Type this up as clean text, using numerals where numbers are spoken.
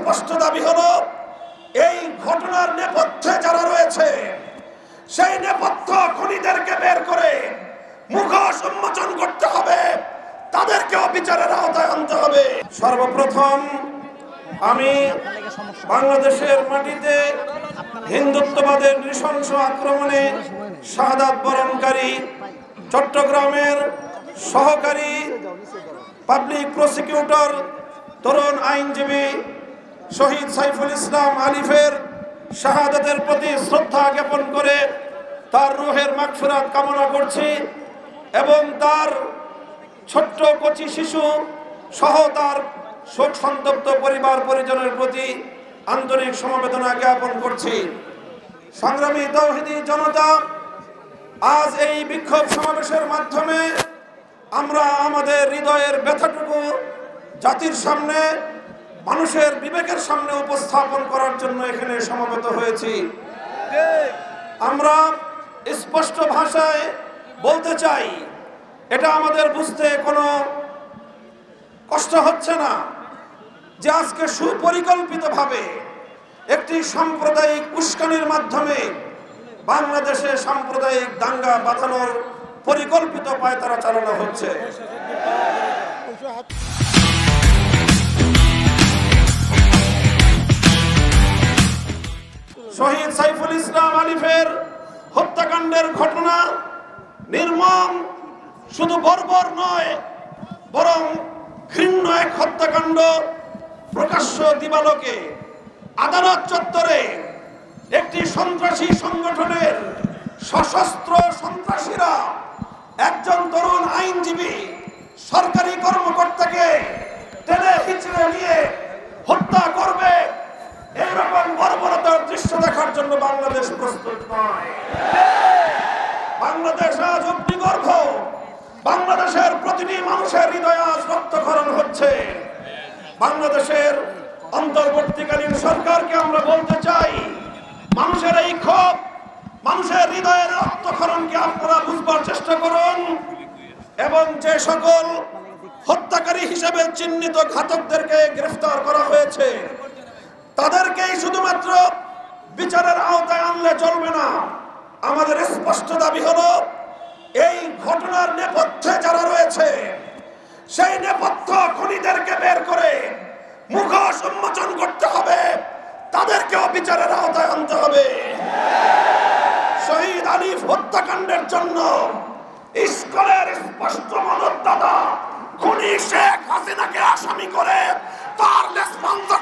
স্পষ্ট দাবি হলো এই ঘটনার নেপথ্যে যারা রয়েছে সেই নেপথ্য খুনিদেরকে বের করে মুখোশ উন্মোচন করতে হবে, তাদেরকেও বিচারের আওতায় আনতে হবে। সর্বপ্রথম আমি বাংলাদেশের মাটিতে হিন্দুত্ববাদের নৃশংস আক্রমণে শাহাদাত বরণকারী চট্টগ্রামের সহকারী পাবলিক প্রসিকিউটর তরুণ আইনজীবী শহীদ সাইফুল ইসলাম আলিফের শাহাদাতের প্রতি শ্রদ্ধা জ্ঞাপন করে তার রূহের মাগফিরাত কামনা করছি এবং তার ছোট্ট কচি শিশু সহ তার শোক সন্তপ্ত পরিবার পরিজনের প্রতি আন্তরিক সমবেদনা জ্ঞাপন করছি। সংগ্রামী তাওহীদি জনতা, আজ এই বিক্ষোভ সমাবেশের মাধ্যমে আমরা আমাদের হৃদয়ের ব্যথাটুকু জাতির সামনে, মানুষের বিবেকের সামনে উপস্থাপন করার জন্য এখানে সমবেত হয়েছি। আমরা স্পষ্ট ভাষায় বলতে চাই, এটা আমাদের বুঝতে কোনো কষ্ট হচ্ছে না যে আজকে সুপরিকল্পিতভাবে একটি সাম্প্রদায়িক উস্কানির মাধ্যমে বাংলাদেশে সাম্প্রদায়িক দাঙ্গা বাঁধানোর পরিকল্পিত পায়তারা চালানো হচ্ছে। শহীদ সাইফুল ইসলাম আলিফের হত্যাকাণ্ডের ঘটনা নির্মম, শুধু বর্বর নয় বরং ঘৃণ্য এক হত্যাকাণ্ড। প্রকাশ্য দিবালোকে আদালত চত্বরে একটি সন্ত্রাসী সংগঠনের সশস্ত্র সন্ত্রাসীরা একজন তরুণ আইনজীবী সরকারি কর্মকর্তাকে টেনে হিচড়ে নিয়ে হত্যা করবে, এইরকম বর্বরতার দৃশ্য দেখার জন্য বাংলাদেশ প্রস্তুত নয়। বাংলাদেশ আজ অগ্নিগর্ভ, বাংলাদেশের প্রতিটি মানুষের হৃদয়ে আজ রক্তক্ষরণ হচ্ছে। বাংলাদেশের অন্তর্বর্তীকালীন সরকারকে আমরা বলতে চাই, মানুষের এই ক্ষোভ, মানুষের হৃদয়ের রক্তক্ষরণকে আপনারা বুঝবার চেষ্টা করুন এবং যে সকল হত্যাকারী হিসেবে চিহ্নিত ঘাতকদেরকে গ্রেফতার করা হয়েছে তাদেরকেই শুধুমাত্র বিচারের আওতায় আনলে চলবে না। আমাদের স্পষ্ট দাবি হলো এই ঘটনার নেপথ্যে যারা রয়েছে সেই নেপথ্য খুনিদেরকে বের করে মুখোশ উন্মোচন করতে হবে, তাদেরকেও বিচারের আওতায় আনতে হবে। শহীদ আলিফ হত্যাকাণ্ডের জন্য ইস্কনের স্পষ্ট মদতদাতা খুনি শেখ হাসিনাকে আসামি করে তার লেসপন্সর